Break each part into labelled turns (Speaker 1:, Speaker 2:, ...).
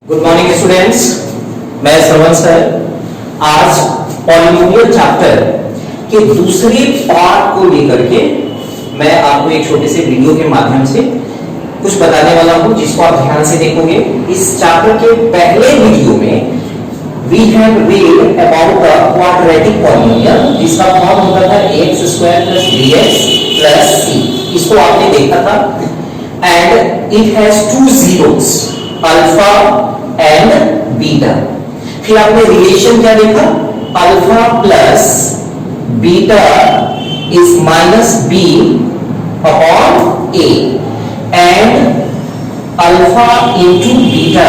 Speaker 1: Good morning students, मैं श्रवण sir आज polynomial chapter के दूसरे पार्ट को लेकर के मैं आपको एक छोटे से वीडियो के माध्यम से कुछ बताने वाला हूं, जिसको आप ध्यान से देखोगे। इस चैप्टर के पहले वीडियो में we have read about the quadratic polynomial, जिसका फॉर्म होता था x² + bx + c। इसको आपने देखा था and it has two zeros, alpha and beta. फिर आपने रिलेशन क्या देखा, alpha plus beta is -b upon a and alpha into beta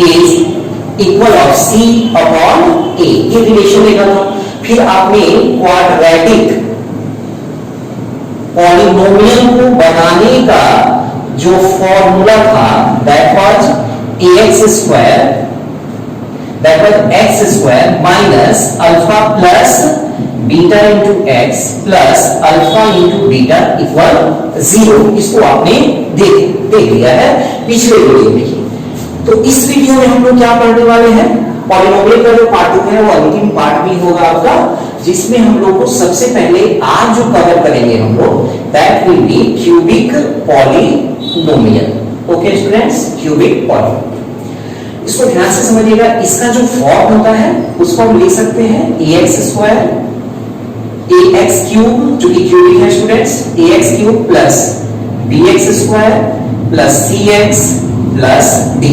Speaker 1: is equal of c upon a। ये रिलेशन देखा था। फिर आपने क्वाड्रेटिक पॉलिनोमियल को बनाने का जो फॉर्मूला था that was x² minus alpha plus beta into x plus alpha into beta equal 0। इसको आपने देख लिया है पिछले वीडियो में। तो इस वीडियो में हम लोग क्या पढ़ने वाले हैं, पॉलिनोमियल का जो पार्ट है वो अंतिम पार्ट भी होगा आपका, जिसमें हम लोग को सबसे पहले आज जो कवर करेंगे हम लोग that will be cubic polynomial. Okay students, cubic polynomial. इसको ध्यान से समझिएगा। इसका जो फॉर्म होता है उसको हम लिख सकते हैं ax² ax³ जो कि क्यूबिक है students, ax³ plus bx² plus cx plus d।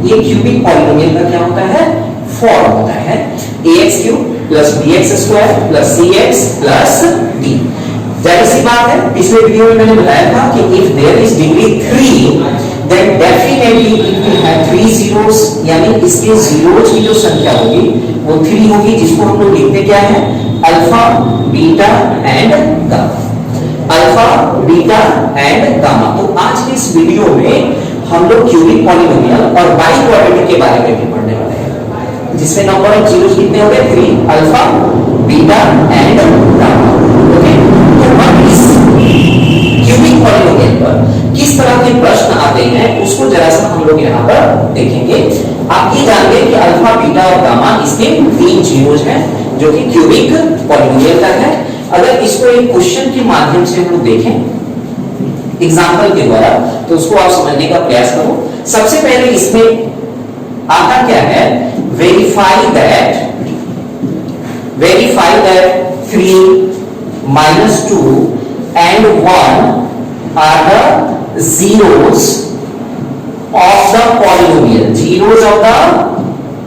Speaker 1: ये क्यूबिक पॉलिनोमियल का क्या होता है, फॉर्म होता है ax³ plus bx² plus cx plus d। जाहिर सी बात है, पिछले वीडियो में मैंने बताया था कि if there is degree 3 then definitely it will have 3 zeros, यानी इसके जीरोज की जो संख्या होगी वो 3 होगी, जिसको हम लोग लिखते क्या है, alpha beta and gamma. Alpha beta and gamma. तो आज के इस वीडियो में हम लोग क्यूबिक पॉलिनोमियल और बाई क्वाड्रेटिक के बारे में भी पढ़ने वाले हैं, जिसमें नंबर ऑफ जीरोज कितने हो गए, 3, alpha beta and gamma. Okay, तो अब इस क्यूबिक पॉलिनोमियल पर किस तरह के प्रश्न आते हैं उसको जरा सा हम लोग यहाँ पर देखेंगे। आप ये जानते हैं कि अल्फा बीटा और गामा इसके 3 जीरोज हैं जो कि क्यूबिक पॉलिनोमियल का है। अगर इसको एक क्वेश्चन के माध्यम से हम लोग देखें एग्जांपल के द्वारा तो उसको आप समझने का प्रयास करो। सबसे पहले इसमें आता क्या है, verify that 3 - 2 and 1 are the zeros of the polynomial. Zeros of the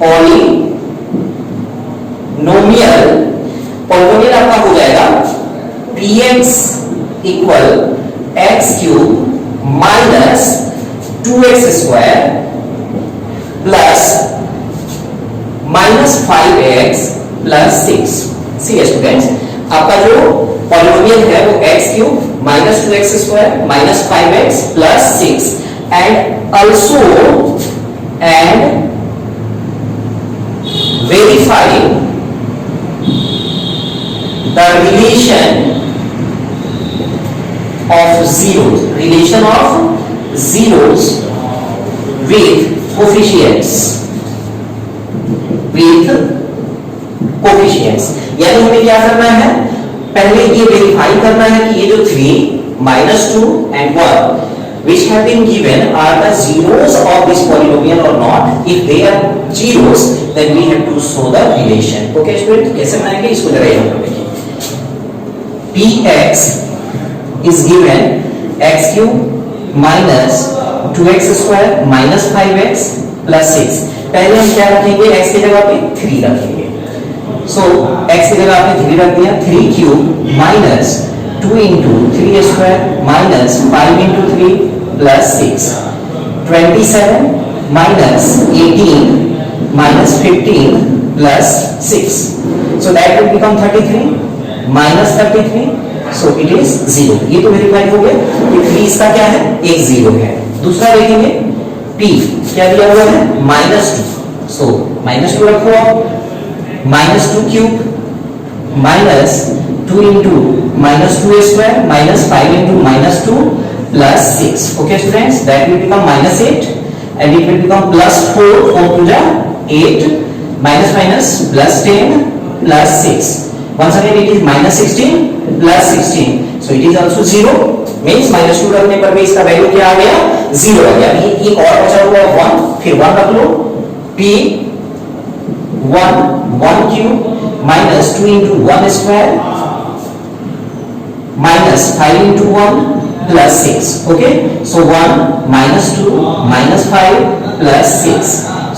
Speaker 1: polynomial. Polynomial आपका हो जाएगा px equal x³ minus 2x² plus minus 5x plus 6। सी स्टूडेंट्स, आपका जो पॉलिनोमियल है वो x³ minus 2x² minus 5x plus 6 and also verify the relation of zeros with coefficients यानी हमें क्या करना है, पहले ये वेरीफाई करना है कि ये जो 3 - 2 and 1 which have been given are the zeros of this polynomial or not. If they are zeros then we have to show the relation. Okay student, कैसे बनाएंगे इसको जरा यहाँ पर देखिए। px is given x³ minus 2x² minus 5x plus 6। पहले हम क्या रखेंगे, x की जगह पे 3 रखेंगे। So x की जगह आपने 3 रख दिया, 3³ minus 2 into 3² minus 5 into 3 plus 6, 27 minus 18 minus 15 plus 6, so that will become 33 minus 33, so it is 0। ये तो वेरीफाई हो गया कि 3 इसका क्या है, एक 0 है। दूसरा देखेंगे p क्या दिया हुआ है, -2, so -2 रखो आप, -2³ minus 2 into -2² minus 5 into -2 plus 6। Okay students, that will become -8 and it will become +4, 4 to the 8, minus minus +10 +6. Once again it is -16 +16, so it is also 0, means -2 रखने पर भी इसका वैल्यू क्या आ गया 0 आ गया। एक और बचा हुआ 1, फिर 1 रख लो, p 1 cube minus 2 into 1 square minus 5 into 1 plus 6. Okay, so 1 minus 2 minus 5 plus 6.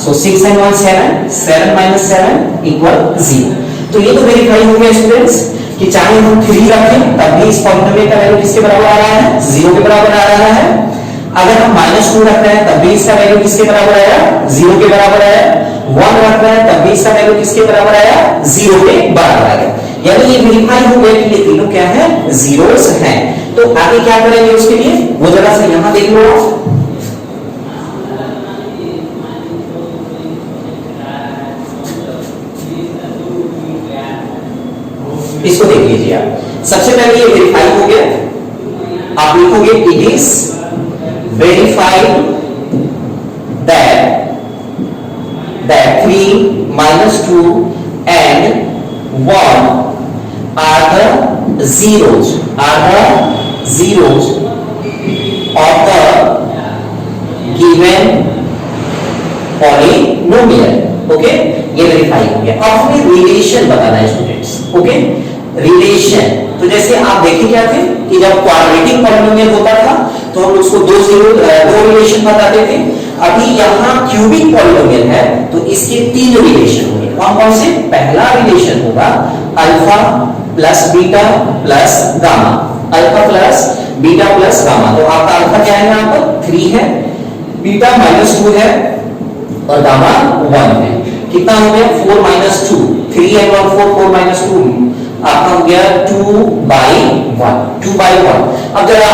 Speaker 1: So 6 and 1 7, 7 minus 7 equal 0. तो ये तो वेरीफाई हो गया स्टूडेंट्स कि चाहे हम 3 रखें तब भी इस पॉलिनोमियल का वैल्यू किसके बराबर आ रहा है 0 के बराबर आ रहा है। अगर हम -2 रख रहे हैं तब भी इसका वैल्यू किसके बराबर आया 0 के बराबर आया। 1 रख रहे हैं तब भी इसका वैल्यू किसके बराबर आया 0 के बराबर आया। यानी ये वेरीफाई हो गया कि ये तीनों क्या है जीरोस हैं। तो आगे क्या करेंगे उसके लिए वो जरा से यहां देख लो, इसको देख लीजिए आप। सबसे पहले ये वेरीफाई हो गया, आप लिखोगे it is verified that 3 minus 2 and 1 are the zeros of the given polynomial. Okay, ये वेरीफाई हो गया। अब हमें रिलेशन बताना है स्टूडेंट्स। ओके, रिलेशन तो जैसे आप देखे क्या थे कि जब क्वाड्रेटिक पॉलिनोमियल होता था तो हम उसको दो रिलेशन बताते थे। अभी यहाँ क्यूबिक पॉलिनोमियल है तो इसके 3 रिलेशन होंगे। कौन कौन से? पहला रिलेशन होगा alpha plus beta plus gamma, alpha plus beta plus gamma. तो आपका अल्फा क्या है यहाँ पर 3 है, बीटा -2 है और गामा 1 है। कितना हो गया 4 minus 2, 3 and 1 4, 4 minus 2 आपका हो गया 2/1। अब जरा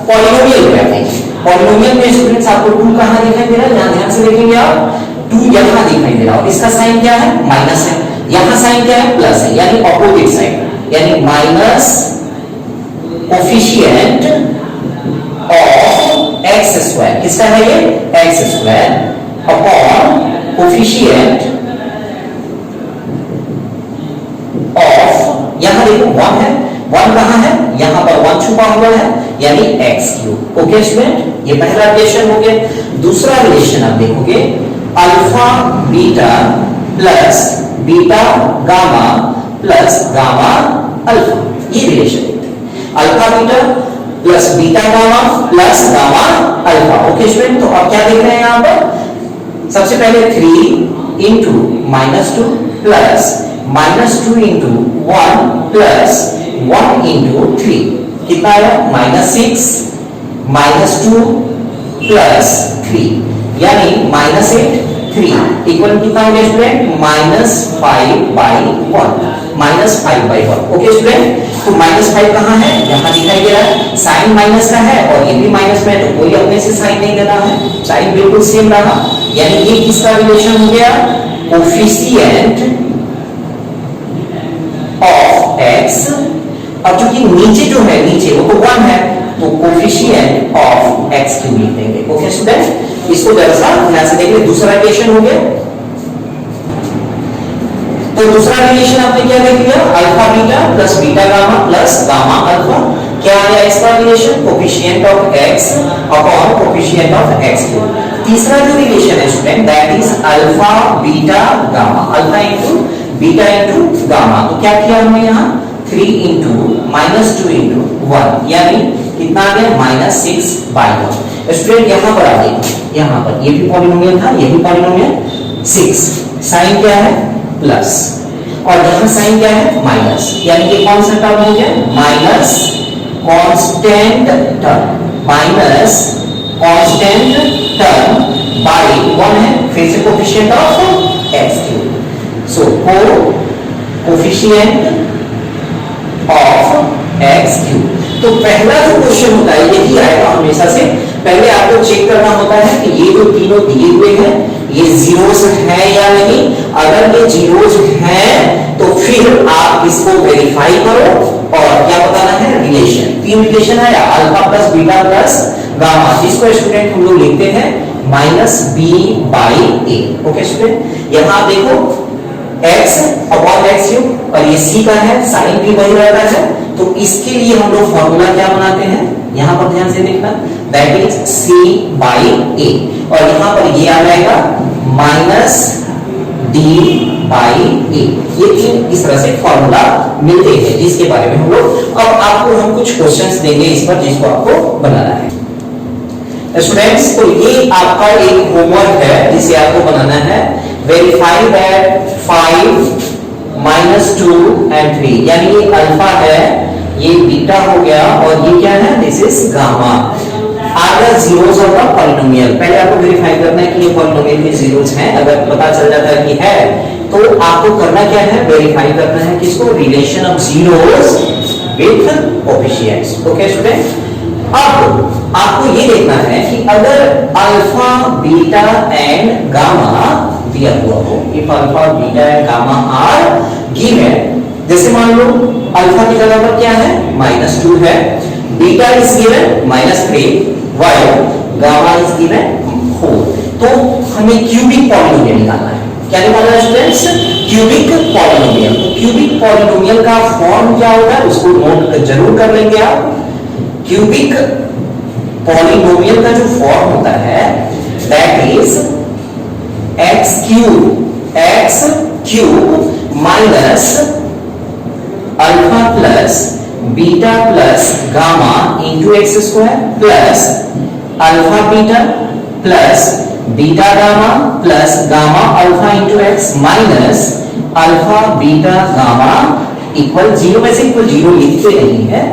Speaker 1: पॉलिनोमियल क्या है, पॉलिनोमियल में स्टूडेंट्स आपको 2 कहां दिखाई दे रहा है, यहां ध्यान से देखेंगे आप, 2 यहां दिखाई दे रहा है और इसका साइन क्या है माइनस है, यहां साइन क्या है प्लस है, यानी ऑपोजिट साइड, यानी minus coefficient of x square, किसका है ये x square upon coefficient of, यहां देखो 1 है, 1 कहां है, यहां पर 1 छुपा हुआ है, यानी x3। ओके स्टूडेंट, ये पहला रिलेशन हो गया। दूसरा रिलेशन आप देखोगे alpha beta plus beta gamma plus gamma alpha, ये रिलेशन देखते हैं। Alpha beta plus beta gamma plus gamma alpha. Okay student, तो अब क्या देख रहे हैं यहां पर, सबसे पहले 3 into -2 plus -2 into 1 plus 1 into 3, कितना आया -6 -2 प्लस 3, यानी -8 3 इक्वल कितना हो गया स्टूडेंट -5/1। ओके स्टूडेंट, तो -5 कहां है, यहां दिखाई दे रहा है, साइन माइनस का है और ये भी माइनस में है तो कोई अपने से साइन नहीं देना है, साइन बिल्कुल सेम रहा, यानी ये किसका रिलेशन हो गया कोफिशिएंट ऑफ x। अब चूंकि नीचे जो है नीचे वो तो 1 है तो कोफिशिएंट ऑफ x3 लिख देंगे। ओके स्टूडेंट, इसको जरा सा ध्यान से देखिए। दूसरा रिलेशन हो गया, तो दूसरा रिलेशन आपने क्या देख लिया alpha beta plus beta gamma plus gamma alpha, क्या आया इसका relation coefficient of x upon coefficient of x3। तीसरा जो रिलेशन है student that is alpha beta gamma, alpha into beta into gamma. तो क्या किया हमने यहाँ 3 into -2 into 1, यानी कितना आ गया -6/1। स्टूडेंट यहाँ पर आ गई, यहाँ पर ये भी पॉलिनोमियल था, ये भी पॉलिनोमियल 6, साइन क्या है प्लस और यहाँ साइन क्या है माइनस, यानी ये कौन सा टर्म हो गया माइनस कांस्टेंट टर्म बाय 1 है, फिर से coefficient of x3। So coefficient of x3। तो पहला जो क्वेश्चन होता है यही आएगा हमेशा से, पहले आपको चेक करना होता है कि ये जो तीनों दिए हुए हैं ये जीरोस हैं या नहीं। अगर ये जीरोस हैं तो फिर आप इसको वेरीफाई करो और क्या बताना है रिलेशन। 3 रिलेशन है alpha plus beta plus gamma, जिसको स्टूडेंट हम लोग लिखते हैं minus b by a. Okay student, यहां देखो x अपॉन एक्स क्यूब और ये c का है, साइन भी वही रहता है, तो इसके लिए हम लोग फॉर्मूला क्या बनाते हैं, यहां पर ध्यान से देखना, that is c by a, और यहां पर ये आ जाएगा माइनस d बाई a। ये तीन इस तरह से फॉर्मूला मिलते हैं जिसके बारे में हम लोग अब आपको हम कुछ क्वेश्चंस देंगे इस पर, जिसको आपको बनाना है। स्टूडेंट्स, तो ये आपका एक होमवर्क है जिसे आपको बनाना है, वेरीफाई दैट 5 माइनस 2 एंड 3, यानी ये अल्फा है, ये बीटा हो गया और ये क्या है, this is gamma, are the zeros of the polynomial. पहले आपको वेरीफाई करना है कि ये पॉलिनोमियल के जीरोस हैं, अगर पता चल जाता है कि है तो आपको करना क्या है, वेरीफाई करना है किसको, relation of zeros with coefficients. Okay student, अब आपको ये देखना है कि अगर अल्फा बीटा एंड गामा दिया हुआ हो, if alpha beta and gamma are given, जैसे मान लो अल्फा की जगह पर क्या है, -2 है, beta is given -3, while gamma is given 4, तो हमें क्यूबिक पॉलिनोमियल निकालना है। क्या निकालना है स्टूडेंट्स, क्यूबिक पॉलिनोमियल। तो क्यूबिक पॉलिनोमियल का फॉर्म क्या होगा, उसको नोट जरूर कर लेंगे आप। क्यूबिक पॉलिनोमियल का जो फॉर्म होता है that is x cube minus alpha plus beta plus gamma into x square plus alpha beta plus beta gamma plus gamma alpha into x minus alpha beta gamma equal 0 में से equal 0 लिखते नहीं है।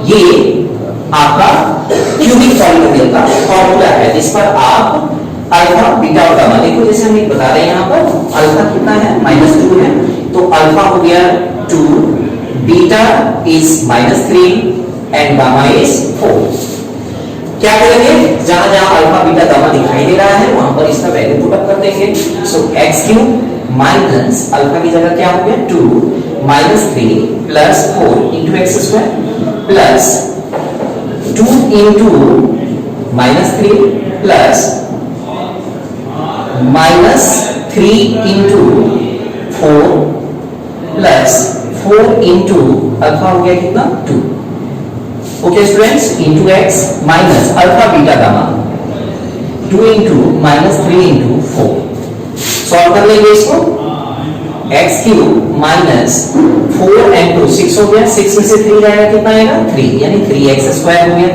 Speaker 1: ये आपका cubic polynomial का formula है जिस पर आप अल्फा बीटा और गामा, देखो जैसे हम एक बता रहे हैं, यहाँ पर अल्फा कितना है, -2 है, तो अल्फा हो गया 2, beta is -3 and gamma is 4। क्या करेंगे, जहां जहां अल्फा बीटा गामा दिखाई दे रहा है वहां पर इसका वैल्यू पुट अप कर देंगे। सो x क्यूब माइनस अल्फा की जगह क्या हो गया 2 -3 plus 4 into x square plus 2 into -3 plus -3 into 4 plus 4 into alpha हो गया कितना 2। Okay students, into x minus alpha beta gamma 2 into -3 into 4, solve कर लेंगे इसको। x क्यूब माइनस 4 एंड 2 6 हो गया, 6 में से 3 जाएगा कितना आएगा 3, यानी 3x स्क्वायर हो गया,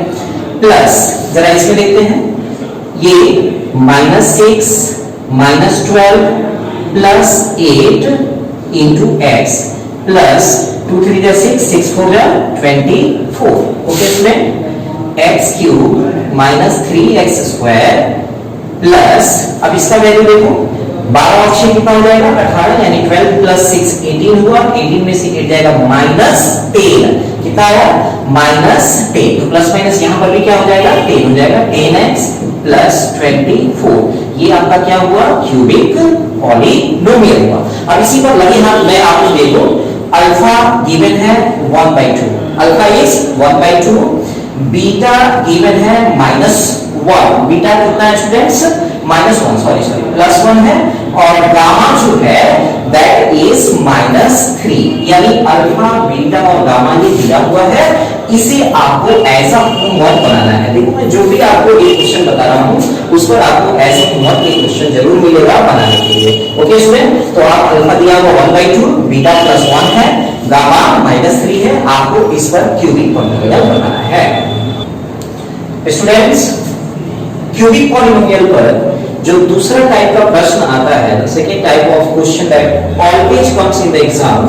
Speaker 1: प्लस जरा इसमें देखते हैं, ये -6 -12 प्लस 8 इंटू एक्स प्लस 2 3 जा 6 4 जा 24। Okay student, x cube minus 3x square plus, अब इसका वैल्यू देखो 12 ऑप्शन कितना हो जाएगा 18, यानी 12 प्लस 6 18 हुआ, 18 में से 8 जाएगा -10, कितना आया -10, तो प्लस माइनस यहां पर भी क्या हो जाएगा 10 हो जाएगा, 10x प्लस 24, ये आपका क्या हुआ क्यूबिक पॉलिनोमियल हुआ। अब इसी पर लगे हाथ मैं आपको दे दूं, अल्फा गिवन है 1/2, अल्फा इज 1/2, बीटा गिवन है -1, बीटा कितना है स्टूडेंट्स -1, सॉरी +1 है, और गामा जो है दैट इज -3, यानी अल्फा बीटा और गामा ये दिया हुआ है, इसे आपको ऐसा होमवर्क बनाना है। देखो मैं जो भी आपको एक क्वेश्चन बता रहा हूं उस पर आपको ऐसा होमवर्क एक क्वेश्चन जरूर मिलेगा बनाने के लिए। ओके स्टूडेंट, तो आप अल्फा दिया हुआ 1/2, बीटा +1 है, गामा -3 है, आपको इस पर क्यूबिक पॉलिनोमियल बनाना है। स्टूडेंट्स, क्यूबिक पॉलिनोमियल पर जो दूसरा टाइप का प्रश्न आता है, the second type of question that always comes in the exam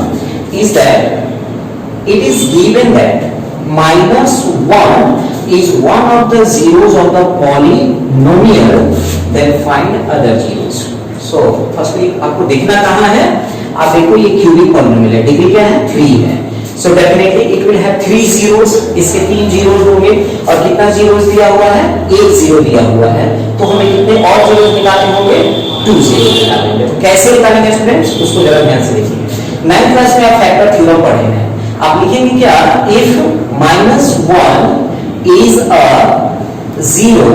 Speaker 1: is that it is given that -1 is one of the zeros of the polynomial, then find other zeros. So firstly आपको देखना कहां है, आप देखो ये cubic polynomial है, degree क्या है 3 है, so definitely it will have 3 zeros, इसके 3 zeros होंगे, और कितना zeros दिया हुआ है 1 zero दिया हुआ है, तो हमें कितने और zeros निकालने होंगे 2 zeros निकालेंगे। तो कैसे निकालेंगे स्टूडेंट्स, उसको जरा ध्यान से देखिए। 9th क्लास में आप फैक्टर थ्योरम पढ़े हैं, आप लिखेंगे क्या, if -1 is a zero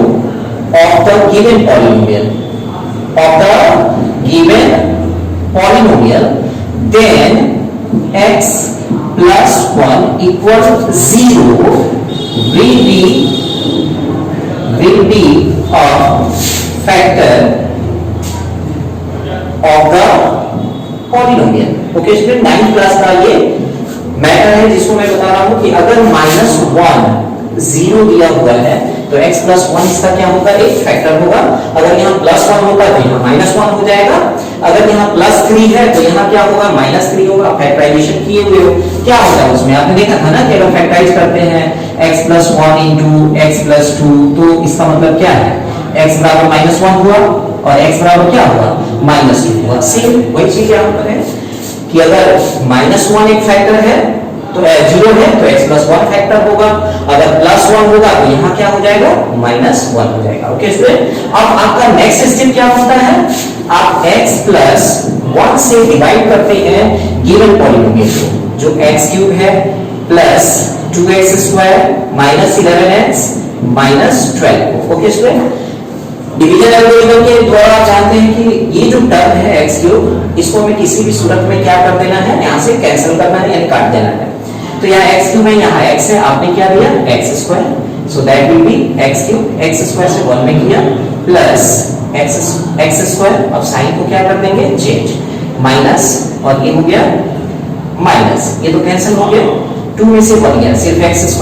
Speaker 1: of the given polynomial, then x plus 1 equals 0 will be a factor of the polynomial. Okay student, 9th class का ये मैटर है जिसको मैं बता रहा हूं कि अगर -1 0 दिया हुआ है तो x plus 1 इसका क्या होगा, एक फैक्टर होगा। अगर यहाँ +1 होगा तो यहाँ -1 हो जाएगा। अगर यहाँ +3 है तो यहाँ क्या होगा, -3 होगा। फैक्टराइजेशन किए हुए हो, क्या होगा उसमें आपने देखा था ना कि अगर फैक्टराइज करते हैं x plus 1 into x plus 2 तो इसका मतलब क्या है, x बराबर -1 हुआ और x बराबर क्या हुआ, -2 हुआ। सेम वही चीज यहाँ पर है कि अगर -1 एक फैक्टर है तो 0 है तो x plus 1 फैक्टर होगा। अगर +1 होगा तो यहाँ क्या हो जाएगा, -1 हो जाएगा। ओके स्टूडेंट, अब आपका नेक्स्ट स्टेप क्या होता है, आप x plus 1 से डिवाइड करते हैं गिवन पॉलिनोमियल को, जो x³ है plus 2x² minus 11x minus 12। Okay student, division algorithm के द्वारा आप जानते हैं कि ये जो टर्म है x³ इसको हमें किसी भी सूरत में क्या कर देना है, यहाँ से कैंसिल करना है यानी काट देना है। तो यहाँ x³ है, यहाँ x है, आपने क्या दिया x², so that will be x³, x² से 1 में किया प्लस x², अब साइन को क्या कर देंगे चेंज, माइनस और ये हो गया माइनस, ये तो कैंसिल हो गया, 2 में से 1 गया, सिर्फ x²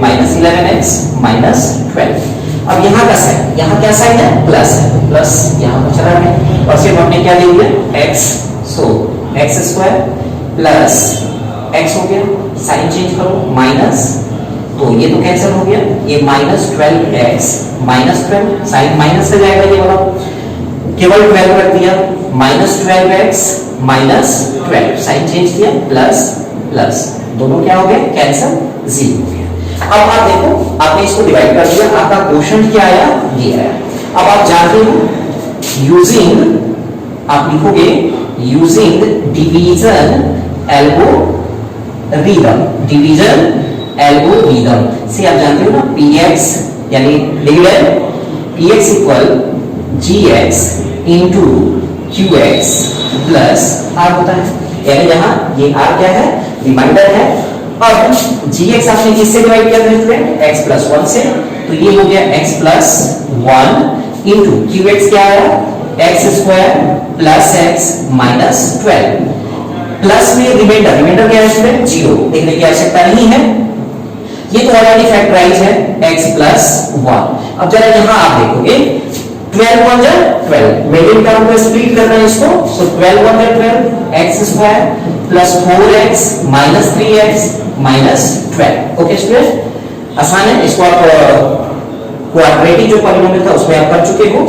Speaker 1: माइनस 11x माइनस 12। अब यहाँ का साइन, यहाँ क्या साइन है, प्लस है, प्लस यहाँ पर चला गया और सिर्फ हमने क्या ले लिया x, सो x² प्लस x हो गया, साइन चेंज करो माइनस, तो ये तो कैंसिल हो गया, ये -12x माइनस 12, साइन माइनस से जाएगा ये वाला, केवल 12 रख दिया, -12x माइनस 12, साइन चेंज किया प्लस प्लस, दोनों क्या हो गए कैंसिल, 0 हो गया। अब आप देखो, आपने इसको डिवाइड कर दिया, आपका क्वोशंट क्या आया, ये आया। अब आप जानते हो यूजिंग, आप लिखोगे यूजिंग डिवीजन एल्गोरिथम से आप जानते हो ना px यानी division px equal gx into qx plus r होता है, यानी यहाँ ये r क्या है, रिमाइंडर है। अब gx आपने किससे डिवाइड किया था स्टूडेंट, x plus 1 से, तो ये हो गया x plus 1 into qx क्या आया, x² plus x minus 12, plus में रिमाइंडर, रिमाइंडर क्या है स्टूडेंट, 0, देखने की आवश्यकता नहीं है, ये तो ऑलरेडी फैक्टराइज है x plus 1। अब जरा यहाँ आप देखोगे 12 1 जा 12, मिडिल टर्म को स्प्लिट करना है इसको, सो 12 1 जा 12, x² plus 4x minus 3x minus 12। Okay student, आसान है, इसको आप क्वाड्रेटिक जो पॉलिनोमियल था उसमें आप कर चुके हो।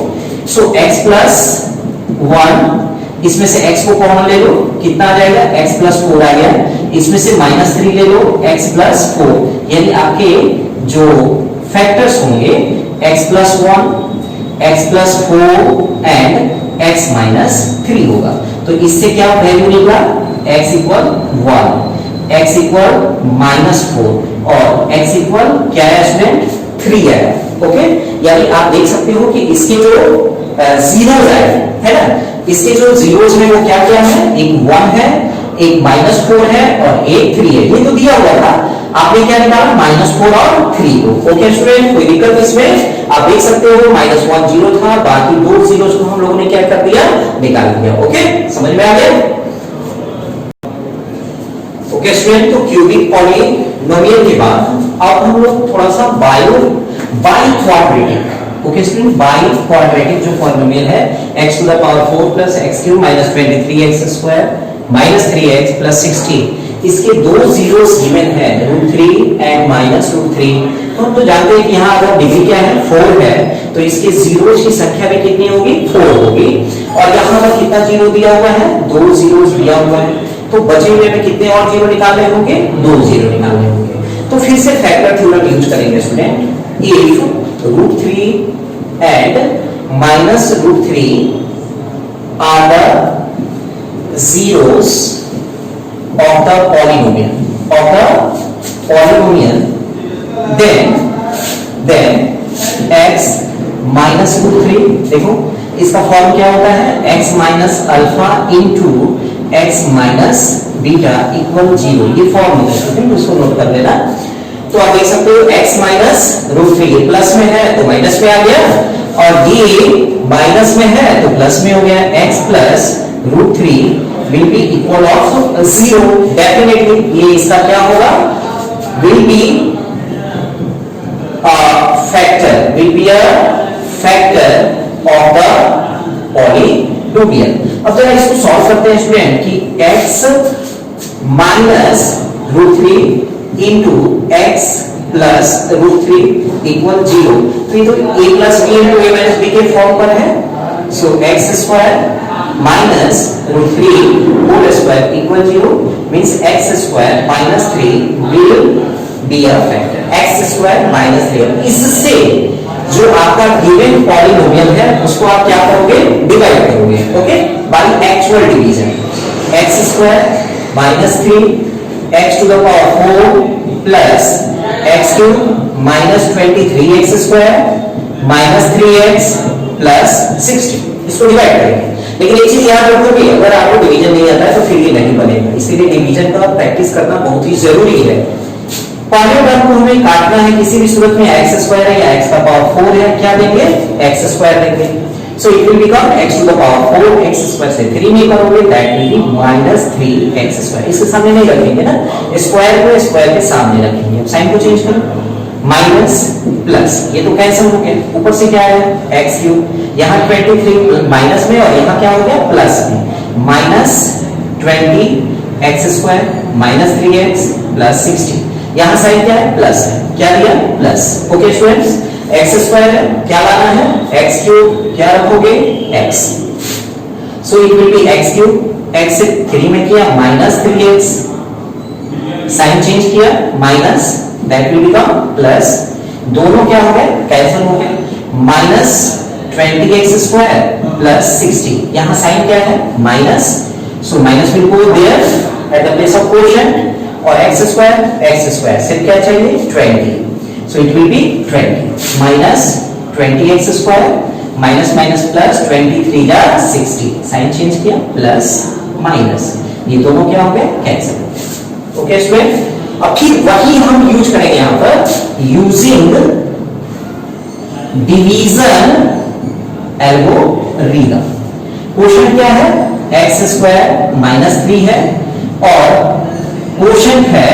Speaker 1: सो x प्लस 1, इसमें से x को कॉमन ले लो, कितना आ जाएगा, x प्लस 4 आ गया, इसमें से -3 ले लो, x प्लस 4, यानी आपके जो फैक्टर्स होंगे x plus 1, x plus 4 and x minus 3 होगा। तो इससे क्या वैल्यू निकला, x इक्वल 1, x इक्वल -4 और x इक्वल क्या है स्टूडेंट, 3 है। ओके, यानी आप देख सकते हो कि इसके जो जीरोस है ना, इसके जो जीरोस में वो क्या क्या है, एक 1 है, एक -4 है और एक 3 है। ये तो दिया हुआ था, आपने क्या निकाला, -4 और 3 को। ओके स्टूडेंट, कोई दिक्कत इसमें, आप देख सकते हो -1 0 था, बाकी दो जीरोस को हम लोगों ने क्या कर दिया, निकाल दिया। ओके, समझ में आ गया। ओके स्टूडेंट, तो क्यूबिक पॉलिनोमियल के बाद अब हम लोग थोड़ा सा biquadratic, okay student, biquadratic जो पॉलिनोमियल है x to the power 4 plus x³ minus 23x² minus 3x plus 16, इसके दो जीरोस गिवन है √3 एंड -√3। तो हम तो जानते हैं कि यहाँ अगर डिग्री क्या है, 4 है, तो इसके जीरोस की संख्या भी कितनी होगी, 4 होगी। और यहाँ पर कितना जीरो दिया हुआ है, 2 जीरोस दिया हुआ है, तो बचे हुए में कितने और जीरो निकालने होंगे, 2 जीरो निकालने होंगे। तो फिर से फैक्टर थ्योरम यूज करेंगे student, if √3 and -√3 are the zeros of the polynomial, then x -√3। देखो इसका फॉर्म क्या होता है, x minus alpha into x minus beta equal 0। ये फॉर्म होता है स्टूडेंट, उसको नोट कर लेना। तो आप देख सकते हो x माइनस √3 प्लस में है तो माइनस में आ गया, और ये माइनस में है तो प्लस में हो गया। x plus √3 will be equal of 0। Definitely ये इसका क्या होगा, will be a factor of the polynomial। अब जरा इसको सॉल्व करते हैं स्टूडेंट कि x minus √3 into x plus √3 equal 0। तो ये तो a plus B into A minus B के फॉर्म पर है। So x square minus √3 whole square equal 0 means x square minus 3 will be a factor. X square minus 3। इससे जो आपका given polynomial है उसको आप क्या करोगे, डिवाइड करोगे, okay, by actual division. X square minus 3 x to the power 4 plus x cube minus 23x square minus 3x plus 60। इसको डिवाइड करेंगे। लेकिन एक चीज याद रखो कि अगर आपको डिवीजन नहीं आता है तो फिर ये नहीं बनेगा, इसलिए डिवीजन का प्रैक्टिस करना बहुत ही जरूरी है। पहले टर्म को हमें काटना है किसी भी सूरत में, x स्क्वायर है या x का पावर 4 है, क्या देंगे, x स्क्वायर देंगे। So it will become x to the power 4, x square से 3 में करोगे that will be minus 3x square। इसके सामने नहीं रखेंगे ना, स्क्वायर को स्क्वायर के सामने रखेंगे। अब साइन को चेंज करो, माइनस प्लस, ये तो कैंसिल हो गया। ऊपर से क्या है, x क्यूब, यहाँ 23 माइनस में और यहाँ क्या हो गया प्लस में, minus 20x square minus 3x plus 60। यहाँ साइन क्या है, प्लस है, क्या दिया, plus. Okay students, x square है, क्या लाना है, x क्यूब, क्या रखोगे, x। So it will be x cube, x से 3 में किया माइनस 3x, साइन चेंज किया minus, that will become plus, दोनों क्या हो गए, कैंसिल हो गए, माइनस 20x स्क्वायर प्लस 60। यहाँ साइन क्या है, minus, so minus will go there at the place of quotient, और x स्क्वायर सिर्फ क्या चाहिए, 20। So it will be 20 minus 20x square minus minus plus 23 जा 60, साइन चेंज किया प्लस माइनस, ये दोनों क्या हो गए, कैंसिल। ओके स्टूडेंट, अब फिर वही हम यूज करेंगे यहां पर, यूजिंग डिवीजन एल्गोरिथम। क्वोशंट क्या है, x स्क्वायर माइनस 3 है, और क्वोशंट है,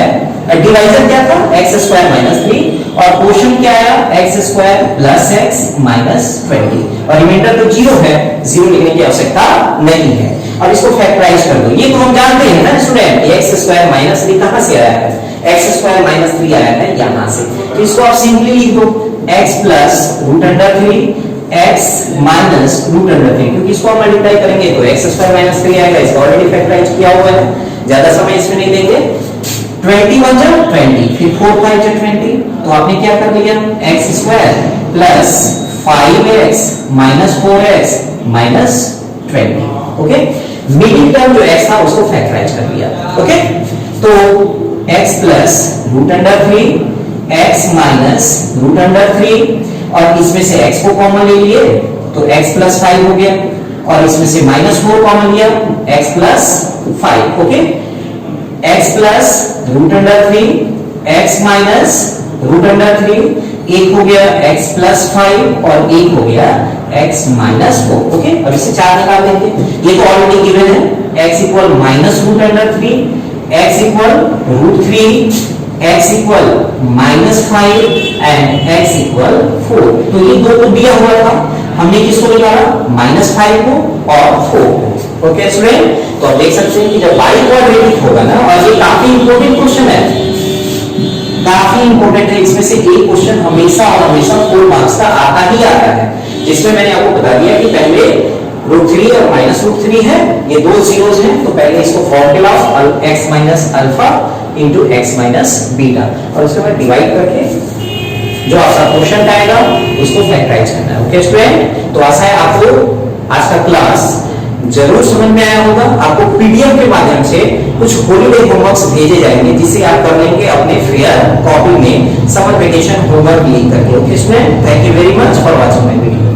Speaker 1: डिवाइजर क्या था, x स्क्वायर माइनस 3, और क्वोशंट क्या आया, x square plus x minus 20, और रिमाइंडर तो 0 है, 0 लिखने की आवश्यकता नहीं है। अब इसको फैक्टराइज कर दो, ये तो हम जानते हैं ना स्टूडेंट, x स्क्वायर माइनस 3 कहां से आया है, x स्क्वायर माइनस 3 आया है यहां से। तो इसको आप सिंपली लिख दो, x प्लस √3 x माइनस √3, क्योंकि इसको हम मल्टीप्लाई करेंगे तो x स्क्वायर माइनस 3 आएगा, इसको ऑलरेडी फैक्टराइज किया हुआ है, ज्यादा समय इसमें नहीं देंगे। 21 जा 20, फिर 4 5 जा 20, तो आपने क्या कर दिया, x square plus 5x minus 4x minus 20। Okay, middle term जो x था उसको फैक्टराइज कर दिया। ओके, तो x प्लस √3 x माइनस √3, और इसमें से x को कॉमन ले लिए तो x प्लस 5 हो गया, और इसमें से माइनस 4 कॉमन लिया, x plus 5। Okay, x plus √3 x minus √3, एक हो गया x प्लस 5 और एक हो गया x माइनस 4। ओके, अब इसे 4 निकाल देंगे, ये तो ऑलरेडी गिवन है, x equal minus √3, x equal √3, x equal minus 5 and x equal 4। तो ये दो को दिया हुआ था, हमने किसको निकाला, माइनस 5 को और 4 को। ओके स्टूडेंट, तो आप देख सकते हैं कि जब y क्वाड्रेटिक होगा ना, और ये काफी इंपॉर्टेंट क्वेश्चन है, काफी इंपॉर्टेंट है, इसमें से एक क्वेश्चन हमेशा और हमेशा 4 मार्क्स का आता ही आता है, जिसमें मैंने आपको बता दिया कि पहले √3 और माइनस √3 है, ये दो जीरोस हैं, तो पहले इसको formula x minus alpha into x minus beta, और उसके बाद डिवाइड करके जो आपका क्वेश्चन आएगा उसको फैक्टराइज करना है। ओके स्टूडेंट, तो आशा है आपको आज का क्लास जरूर समझ में आया होगा। आपको पीडीएफ के माध्यम से कुछ हॉलीडे होमवर्क्स भेजे जाएंगे, जिसे आप कर लेंगे अपने फेयर कॉपी में समर वेकेशन होमवर्क लिख करके। Okay student, thank you very much for watching my video.